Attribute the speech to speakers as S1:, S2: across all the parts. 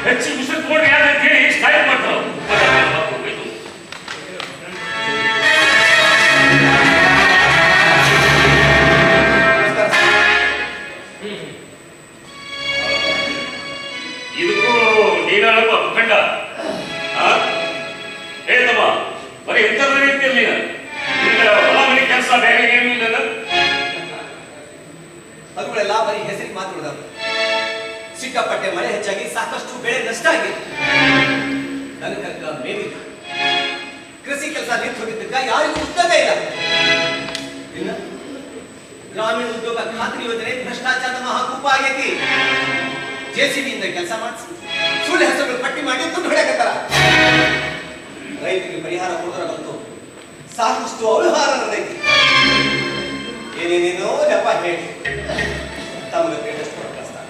S1: ಹೆಚ್ಚು ಬಿಸಿಲು ತಗೊಂಡ್ರೆ ಯಾಕಂತ ಹೇಳಿ ಸ್ಟ್ರೈಕ್ ಮಾಡ್ತಾರೆ. ಇದಕ್ಕೂ ನೀನಪ್ಪ ಮುಖಂಡ ಏತಮ್ಮ ಬರೀ ಎಂಥದ ರೀತಿಯಲ್ಲಿ ಹೊಲ ಮನೆ ಕೆಲಸ ಬೇರೆ ಏನೂ ಇಲ್ಲ.
S2: ಅವುಗಳೆಲ್ಲ ಬರೀ ಹೆಸರಿಗೆ ಮಾತಾಡೋದು. ಸಿಕ್ಕಾಪಟ್ಟೆ ಮಳೆ ಹೆಚ್ಚಾಗಿ ಸಾಕಷ್ಟು ಬೆಳೆ ನಷ್ಟ ಆಗಿದೆ. ದನಕರ್ಗ ಮೇವಿಲ್ಲ. ಕೃಷಿ ಕೆಲಸ ನಿಂತು ಹೋಗಿದ್ದಕ್ಕ ಯಾರಿಗೂ ಉದ್ಯೋಗ ಇಲ್ಲ. ಇನ್ನು ಗ್ರಾಮೀಣ ಉದ್ಯೋಗ ಖಾತ್ರಿ ಯೋಜನೆ ಭ್ರಷ್ಟಾಚಾರದ ಮಹಾಕೂಪ ಆಗೈತಿ. ಜೆಸಿಬಿಯಿಂದ ಕೆಲಸ ಮಾಡಿಸಿ ಸುಳ್ಳು ಹೆಸರುಗಳು ಪಟ್ಟಿ ಮಾಡಿ ದುಡ್ಡು ಹೊಡೆಯಕತ್ತಾರ. ರೈತರಿಗೆ ಪರಿಹಾರ ಕೊಡೋದ್ರ ಬಂತು ಸಾಕಷ್ಟು ಅವ್ಯವಹಾರ ನಡೆದೈತಿ. ಏನೇನೇನೋ ನೆಪ ಹೇಳಿ ತಮಗೆ ಬೇಡಷ್ಟು ಕಳಿಸ್ತಾರೆ.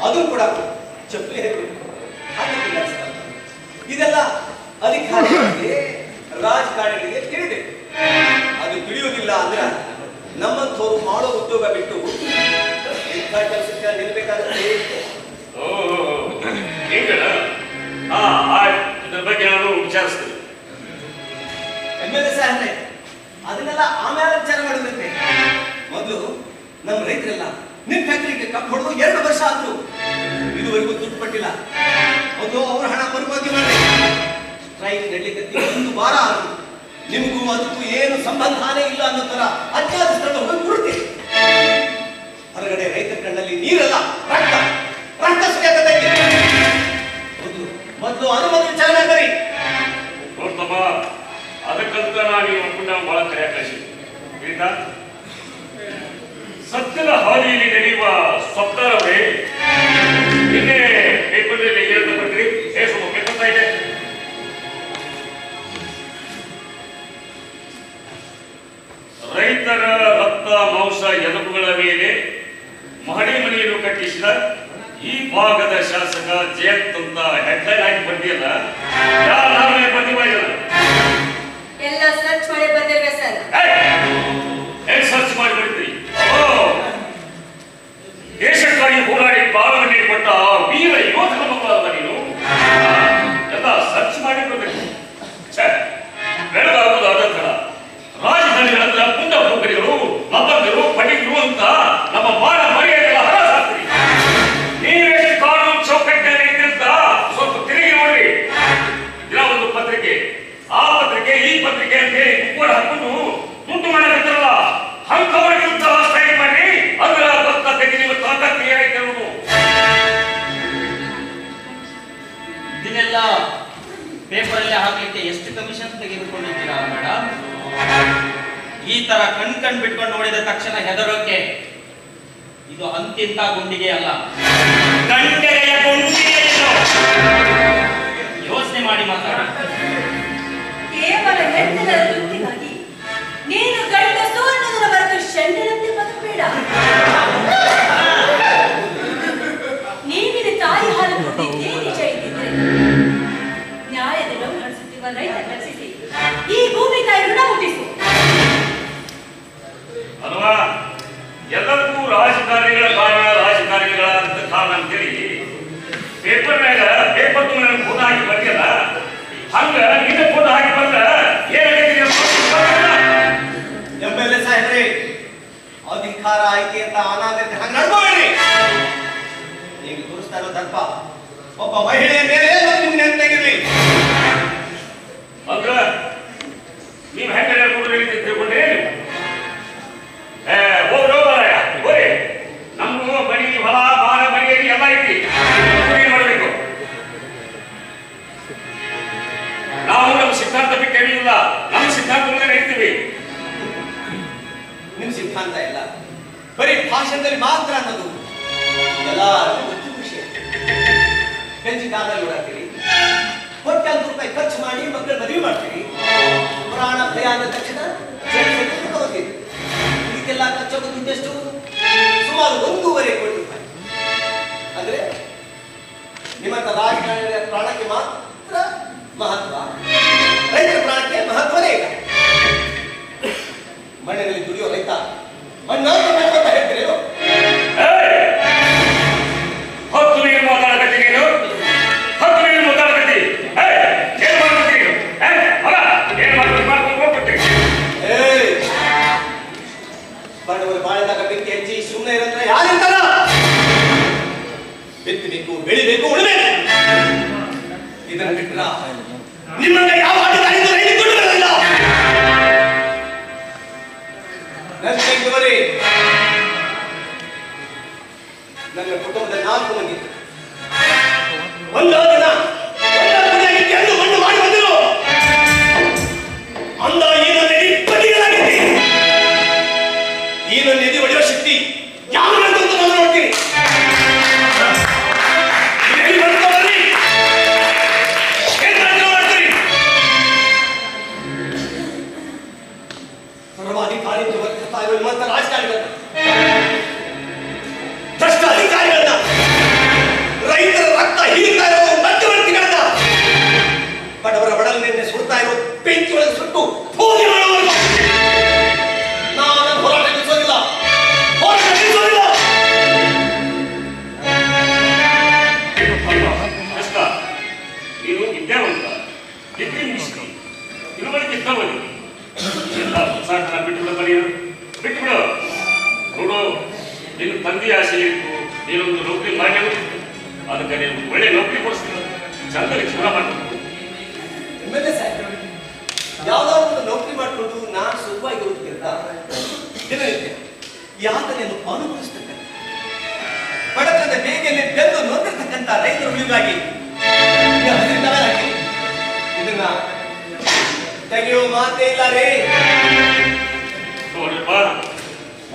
S2: ಅದು ಕೂಡ ಚಪ್ಪಲಿ ಹೇಳಬೇಕು. ಇದೆಲ್ಲ ಅಧಿಕಾರಿಗಳಿಗೆ ರಾಜಕಾರಣಿಗಳಿಗೆ ತಿಳಿಬೇಕು. ಅದು ತಿಳಿಯುವುದಿಲ್ಲ ಅಂದ್ರೆ ನಮ್ಮಂಥವ್ರು ಮಾಡೋ ಉದ್ಯೋಗ ಬಿಟ್ಟು ಇಂಥ ಕೆಲಸಕ್ಕೆ ನಿಲ್ಬೇಕಾಗುತ್ತೆ.
S1: ಇದ್ರ ಬಗ್ಗೆ ನಾನು ವಿಚಾರಿಸ್ತೀನಿ.
S2: MLA ಸಾಹೇಬ್ರೆ, ಅದನ್ನೆಲ್ಲ ಆಮೇಲೆ ವಿಚಾರ ಮಾಡುವಂತೆ. ಮೊದಲು ನಮ್ಮ ರೈತರೆಲ್ಲ ನಿಮ್ ಫ್ಯಾಕ್ಟರಿಗೆ ಕಪ್ ಹೊಡೆದು 2 ವರ್ಷ ಆದ್ರು ಇದುವರೆಗೂ ದುಡ್ಡು ಪಟ್ಟಿಲ್ಲ. ಮೊದಲು ಅವ್ರ ಹಣ ಮರುಪಾವತಿ ಮಾಡಿ. ಸ್ಟ್ರೈಕ್ ನಡೀಲಿಕ್ಕೆ 1 ವಾರ ಆದ್ರು ನಿಮಗೂ ಅದಕ್ಕೂ ಏನು ಸಂಬಂಧನೇ ಇಲ್ಲ ಅನ್ನೋ ತರ ಅಜ್ಞಾತ ಸ್ಥಳ ಹೋಗಿ ಕೂಡ್ತೀವಿ. ಹೊರಗಡೆ ರೈತರ ಕಣ್ಣಲ್ಲಿ ನೀರಲ್ಲ, ರಕ್ತ ರಕ್ತ ಸುರಿಯಕತ್ತೈತಿ. ಮೊದಲು ಅನುಮತಿ ವಿಚಾರ ಮಾಡಿ
S1: ನೋಡ್ತಮ್ಮ. ಅದಕ್ಕಂತ ನಾನು ಒಪ್ಪಂಡ ಬಹಳ ಕರೆಯ ಕಳಿಸಿ ಸತ್ಯದ ಹಾದಿಯಲ್ಲಿ ನಡೆಯುವ ಸ್ವಪ್ನರವೇ ನಿನ್ನೆ ಪೇಪರ್ನಲ್ಲಿ ಹೇಳ್ತಾ ಬರ್ತೀರಿ. ಬೇಕಂತ ಇದೆ. ರೈತರ ರಕ್ತ ಮಾಂಸ ಎಲುಬುಗಳ ಮೇಲೆ ಮಹಡಿ ಮನೆಯನ್ನು ಕಟ್ಟಿಸಿದ ಈ ಭಾಗದ ಶಾಸಕ ಜಯಂತ್ ಅಂತ ಹೆಡ್ಲೈನ್ ಆಗಿ ಬಂದಿಲ್ಲ. ಯಾರು ಪ್ರತಿಭಾಗಿಲ್ಲ
S3: ಎಲ್ಲ ಸರ್ಚ್ ಮಾಡಿ ಬಂದಿರ್ಬೇಕು ಸರ್.
S1: ಹೇಗೆ ಸರ್ಚ್ ಮಾಡಿ ಬರ್ತೀರಿ? ದೇಶಕ್ಕಾಗಿ ಹೋರಾಡಿ ಪ್ರಾಣವನ್ನೇ ಕೊಟ್ಟ ವೀರ ಯೋಧನ ಮಕ್ಕಳಲ್ಲ ನೀನು. ಎಲ್ಲ ಸರ್ಚ್ ಮಾಡಿ ಬರ್ಬೇಕು. ಬೆಳಗಾಗುವುದು ಅದರ ರಾಜಧಾನಿಗಳಂತ ಪುಂಡ ಹುಡುಗರಿಗಳು ಮಬ್ಬಂದರು ಪಡಿಗರು ಅಂತ ನಮ್ಮ ಬಾಳ ಮರ್ಯಾದೆಲ್ಲ ಹರಾಜಾಗ್ತೀರಿ. ನೀವೆಷ್ಟು ಕಾನೂನು ಚೌಕಟ್ಟಿನಲ್ಲಿ ಇದ್ದಂತ ಸ್ವಲ್ಪ ತಿರುಗಿ ನೋಡಿ. ದಿನ ಒಂದು ಪತ್ರಿಕೆ, ಆ ಪತ್ರಿಕೆ, ಈ ಪತ್ರಿಕೆ ಅಂತ ಹೇಳಿ ಕೂಡ ಹಾಕೊಂಡು ದುಡ್ಡು ಮಾಡಕತ್ತಾರಲ್ಲ, ಅಂಥವ್ರ ವಿರುದ್ಧ ಸ್ಟ್ರೈಕ್ ಮಾಡಿ ಅದರ ಗೊತ್ತಾಗಿ ನೀವು ತಾಕತ್ತು ಏನೈತೆ ಅನ್ನೋದು.
S4: ಇದನ್ನೆಲ್ಲ ಪೇಪರಲ್ಲಿ ಹಾಕಲಿಕ್ಕೆ ಎಷ್ಟು ಕಮಿಷನ್ ತೆಗೆದುಕೊಂಡಿದ್ದೀರಾ ಮೇಡಮ್? ಈ ತರ ಕಣ್ ಬಿಟ್ಕೊಂಡು ನೋಡಿದ ತಕ್ಷಣ ಹೆದರೋಕೆ ಇದು ಅಂತಿಂತ ಗುಂಡಿಗೆ ಅಲ್ಲ, ಗಂಟೆಯ ಗುಂಡಿಗೆ. ಯೋಚನೆ ಮಾಡಿ ಮಾತಾಡಿ.
S3: ಕೇವಲ ಹೆಣ್ಣಿನ ತೃಪ್ತಿಗಾಗಿ ನೀನು ಗಂಡಸು ಅನ್ನೋದರ ಹೊರತು ಶಂಡನಂತೆ ಬದುಕಬೇಡ. ನೀನಿನ ತಾಯಿ ಹಾಲು ಕೊಟ್ಟಿದ್ದೇ ನಿಜ ಇದ್ದಿದ್ರೆ ನ್ಯಾಯದ ನೋವು ನಡೆಸುತ್ತಿರುವ ರೈತ ರಕ್ಷಿಸಿ ಈ ಭೂಮಿ ತಾಯಿ ಋಣ ಮುಟ್ಟಿಸು.
S1: ಅಲ್ವಾ? ಎಲ್ಲರಿಗೂ ರಾಜಕಾರಣಿಗಳ ಕಾರಣ, ರಾಜಕಾರಣಿಗಳ ಕಾರಣ ಅಂತೇಳಿ ಪೇಪರ್ನಾಗ ಪೇಪರ್ ಫೋಟೋ ಹಾಕಿ ಬರ್ತಿಯಲ್ಲ, ಹಂಗ ನಿನ್ನ ಫೋಟೋ ಹಾಕಿ ಬಂದ್ರ ಏನಾಗೈತಿ?
S2: MLA ಸಾಹೇಬ್ರೆ, ಅಧಿಕಾರ ಆಯ್ಕೆ ಅಂತ ಅನಾಗತ್ತೆ ಹಂಗ ನಡ್ಬೇಡಿ. ಈಗ ತೋರಿಸ್ತಾ ಇರೋ ದರ್ಪ ಒಬ್ಬ ಮಹಿಳೆಯ ಮೇಲೆ ನಿಮ್ ನೆನಪಿಗಿರ್ಲಿ.
S1: ಅಂದ್ರ ನೀವು ಹೆಂಗ ತಿಳ್ಕೊಂಡ್ರಿ? ಹೋಗ್ರಾಯ ಹೋರಿ, ನಮ್ಗೂ ಮನಿ ಹೊಲ ಬಾಳ ಮನೆಯಲ್ಲಿ ಎಲ್ಲ ಐತಿ. ಏನ್ ಮಾಡ್ಬೇಕು? ನಾವು ನಮ್ಮ ಸಿದ್ಧಾಂತ ಬಿಟ್ಟೇನಿಲ್ಲ, ನಮ್ಮ ಸಿದ್ಧಾಂತಗಳನ್ನ ನಡೀತೀವಿ.
S2: ನಿಮ್ ಸಿದ್ಧಾಂತ ಇಲ್ಲ, ಬರೀ ಭಾಷಣದಲ್ಲಿ ಮಾತ್ರ ಅನ್ನೋದು ಎಲ್ಲರಿಗೂ ಗೊತ್ತು ವಿಷಯ. ಬೆಂಚಿ ಕಾಲದಲ್ಲಿ ಓಡಾಡ್ತೀರಿ, ಕೋಟ್ಯಾಂತರ ರೂಪಾಯಿ ಖರ್ಚು ಮಾಡಿ ಮಕ್ಕಳ ಮದುವೆ ಮಾಡ್ತೀರಿ, ಪ್ರಾಣ ಭಯ ಅಂದ ತಕ್ಷಣ ಹೋಗ್ತೀರಿ. ಇದಕ್ಕೆಲ್ಲ ಖರ್ಚಾಗ ದುಡ್ಡೆಷ್ಟು? ಸುಮಾರು 1.5 ಕೋಟಿ ರೂಪಾಯಿ. ಅಂದ್ರೆ ನಿಮ್ಮಂತ ರಾಜಕಾರಣಿಗಳ ಪ್ರಾಣಕ್ಕೆ ಮಾತ್ರ ಮಹತ್ವ, ರೈತರ ಪ್ರಾಣಕ್ಕೆ ಮಹತ್ವನೇ ಇಲ್ಲ. ಮಣ್ಣಿನಲ್ಲಿ ದುಡಿಯೋ ರೈತ ಮಣ್ಣಾಗ ಹೇಳ್ತೀರಿ.
S1: ಹೊತ್ತು ನೀರು ಮಾತಾಡಕತ್ತೀನಿ.
S2: ಬೆಳಿಬೇಕು, ಉಳಬೇಕು. ಇದನ್ನು ಬಿಟ್ರ ನಿಮ್ಮನ್ನ ಯಾವ ಅಧಿಕಾರಿಯಿಂದ ರೈಲಿಗೆ ಕೊಂಡು ಬರಲಿಲ್ಲ. ನನ್ನ ಕುಟುಂಬದ 4 ಮಂದಿ ಒಂದೋ ದಿನ ಕೆಂದು ಮಣ್ಣು ಮಾಡಿ ಬಂದರು. ಅಂದ ಈ ನನ್ನ ಬದಿಗಳಾಗಿದ್ದೆ. ಈ ನನ್ನ ಎದೆ ಹೊಡೆಯುವ ಶಕ್ತಿ ಯಾವಂತ ನಾನು ನೋಡ್ತೀನಿ. ಸರ್ವಾಧಿಕಾರಿ ವರ್ತಿಸ್ತಾ ಇರುವ ನಿಮ್ಮಂತ ರಾಜಕಾರಣಿಗಳನ್ನ, ಭ್ರಷ್ಟ ಅಧಿಕಾರಿಗಳನ್ನ, ರೈತರ ರಕ್ತ ಹೀರ್ತಾ ಇರೋ ಮಧ್ಯವರ್ತಿಗಳನ್ನ, ಬಡವರ ಬಡಲನ್ನೇ ಸುಡ್ತಾ ಇರೋ ಬೆಂಕಿ ಒಳಗೆ ಸುಟ್ಟು ಹೋಗಿ ಮಾಡುವವರೆಗೂ ನಾನು ಹೋರಾಟ ನಿಲ್ಲಿಸೋದಿಲ್ಲ.
S1: ನೀನು ವಿದ್ಯಾವಂತ, ಡಿಗ್ರಿ ಮುಗಿಸಿ, ತಿಳುವಳಿಕೆ ಇದ್ದವನು, ಎಲ್ಲ ಉತ್ಸಾಹನ ಬಿಟ್ಟುಬಿಡ ಬಿಟ್ಟುಬಿಡು. ನೋಡು, ನಿನ್ನ ತಂದೆ ಆಸೆ ಇತ್ತು, ನೀನೊಂದು ನೌಕರಿ ಮಾಡಿ, ಅದಕ್ಕೆ ನೀನು ಒಳ್ಳೆ ನೌಕರಿ ಕೊಡಿಸ್ತೀನಿ, ಚಂದಕ್ಕೆ ಜೀವನ ಮಾಡಬೇಕು.
S2: ಯಾವ್ದಾದ್ರು ಒಂದು ನೌಕರಿ ಮಾಡಿಕೊಂಡು ನಾನು ಸುಖವಾಗಿರುವುದಕ್ಕಿಂತ ದಿನನಿತ್ಯ ಯಾತನೆಯನ್ನು ಅನುಭವಿಸ್ತಕ್ಕಂಥ, ಬಡತನದ ಬೇಗೆಯಲ್ಲಿ ಬೆಂದು ನೊಂದಿರ್ತಕ್ಕಂಥ ರೈತರ ಉಳಿಗಾಗಿ ಇದನ್ನ ತೆಗೆಯುವ ಮಾತೇ ಇಲ್ಲ ರೀ.
S1: ನೋಡಪ್ಪ,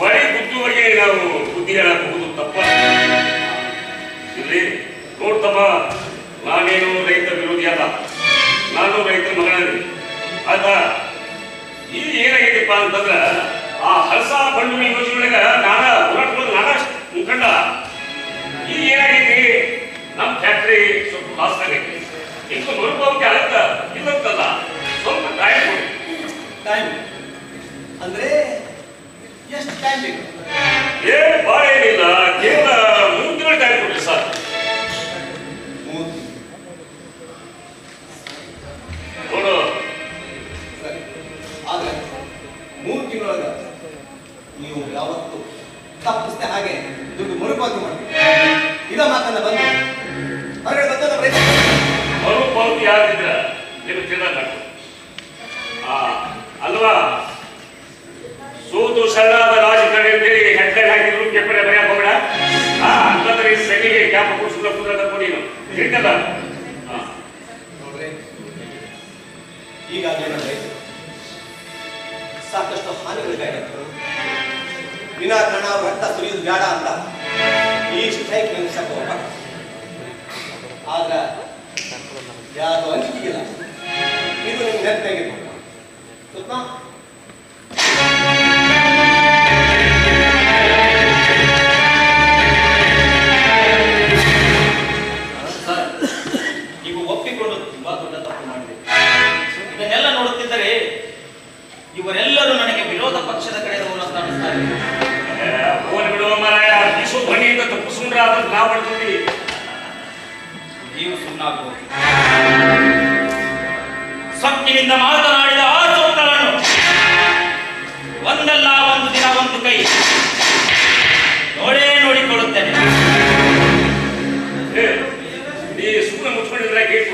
S1: ಒಳ್ಳೆ ಬುದ್ಧಿವರೆಗೆ ನಾವು ಬುದ್ಧಿ ಹೇಳಬಹುದು ತಪ್ಪ ಇಲ್ಲಿ. ನೋಡ್ತಮ್ಮ, ನಾನೇನು ರೈತ ವಿರೋಧಿ ಅಲ್ಲ, ನಾನು ರೈತರ ಮಗನಾಗಿ. ಆದ ಈಗ ಏನಾಗಿದೆಪ್ಪ ಅಂತಂದ್ರ, ಆ ಹಲಸ ಬಂಡೂರಿ ಯೋಜನೆಯೊಳಗ ನಾನಾ ಹೋರಾಟಗಳು ನಾನಾ ಮುಖಂಡ. ಈಗ ಏನಾಗೈತಿ, ನಮ್ಮ ಫ್ಯಾಕ್ಟ್ರಿ ಸ್ವಲ್ಪ ಲಾಸ್ ಆಗೈತಿ. ಇಂದು ನೋಡ್ಕೋಕೆ ಆಗತ್ತ ಇಲ್ಲಂತಲ್ಲ, ಸ್ವಲ್ಪ ಟೈಮ್ ಕೊಡಿ.
S2: ಟೈಮ್ ಅಂದ್ರೆ ಎಷ್ಟು ಟೈಮ್ ಬೇಕು?
S1: ಭಾಳ ಏನಿಲ್ಲ, ಕೇವಲ 3 ತಿಂಗಳು ಟೈಮ್ ಕೊಡ್ರಿ ಸರ್.
S2: 3
S1: ನೋಡು,
S2: ಸರಿ. ಆದ್ರೆ 3 ತಿಂಗಳೊಳಗ ನೀವು ಯಾವತ್ತು ತಪ್ಪಿಸ್ತೆ ಹಾಗೆ ದುಡ್ಡು ಮರುಪಾವತಿ ಮಾಡ್ತೀವಿ. ಇದ ಮಾತನ್ನ ಬಂದು ಹೊರಗಡೆ ಬಂದ ರೈತ
S1: ಮರುಪಾವತಿ ಆಗಿದ್ರ ನಿಮಗೆ ತಿಳಿದಾಗ ಅಲ್ವಾ? ಸೋತು ಶರಣಾದ ರಾಜಕಾರಣಿ ಅಂತೇಳಿ ಹೆಡ್ಲೈನ್ ಹಾಕಿದ್ರು, ಪೇಪರ್ ಬರೆಯಕ್ಕೆ ಹೋಗಬೇಡ. ಅಂತಂದ್ರೆ ಈ ಸೆಟ್ಟಿಗೆ ಕ್ಯಾಪ್ ಕೊಡಿಸಿದ ಕುದುರೆ ತಗೊಂಡು ನೀನು ತಿಳಿತಲ್ಲ.
S2: ನೋಡ್ರಿ, ಈಗಾಗಲೇ ನಮ್ಮ ರೈತರು ಸಾಕಷ್ಟು ಹಾನಿಗಳಿಗಾಗಿತ್ತು. ವಿನಾಕಾರಣ ಅವ್ರ ರಕ್ತ ಸುರಿಯೋದು ಬೇಡ ಅಂತ ಈ ಸ್ಟ್ರೈಕ್ ನಿಲ್ಲಿಸಕ್ಕೆ ಹೋಗ್ಬಾರ್ದು. ಆದ್ರೆ ಯಾವುದು ಅಂಜಿಕೆಗಿಲ್ಲ. ಇದು ನಿಮ್ಗೆ ನೆನಪಾಗಿರ್ಬೇಕು. ಗೊತ್ತಾ?
S4: ಸರ್, ನೀವು ಒಪ್ಪಿಕೊಂಡು ತುಂಬಾ ದೊಡ್ಡ ತಪ್ಪು ಮಾಡಿದೆ. ಇದನ್ನೆಲ್ಲ ನೋಡುತ್ತಿದ್ದರೆ ಇವರೆಲ್ಲರೂ ನನಗೆ ವಿರೋಧ ಪಕ್ಷದ ಕಡೆಯವರು ಅಂತ ಅನಿಸ್ತಾರೆ.
S1: ಹೋಗಿ ಬಿಡುವ ಮಾರಾಯ, ಬೀಸೋ ಧ್ವನಿಯಿಂದ ತಪ್ಪಿಸ್ಕೊಂಡ್ರೆ ಅದನ್ನು ನಾವು ಮಾಡ್ತೀವಿ.
S4: ನೀವು ಸುಮ್ಮನಾಗಬಹುದು. ಸೊಕ್ಕಿನಿಂದ ಮಾತನಾಡಿದ ಆ ಸೊಕ್ಕರನ್ನು ಒಂದಲ್ಲ ಒಂದು ದಿನ ಒಂದು ಕೈ ನೋಡಿಕೊಳ್ಳುತ್ತೇನೆ.
S1: ನೀ ಸುಮ್ಮನೆ ಮುಚ್ಕೊಂಡಿದ್ರೆ ಗೇಟ್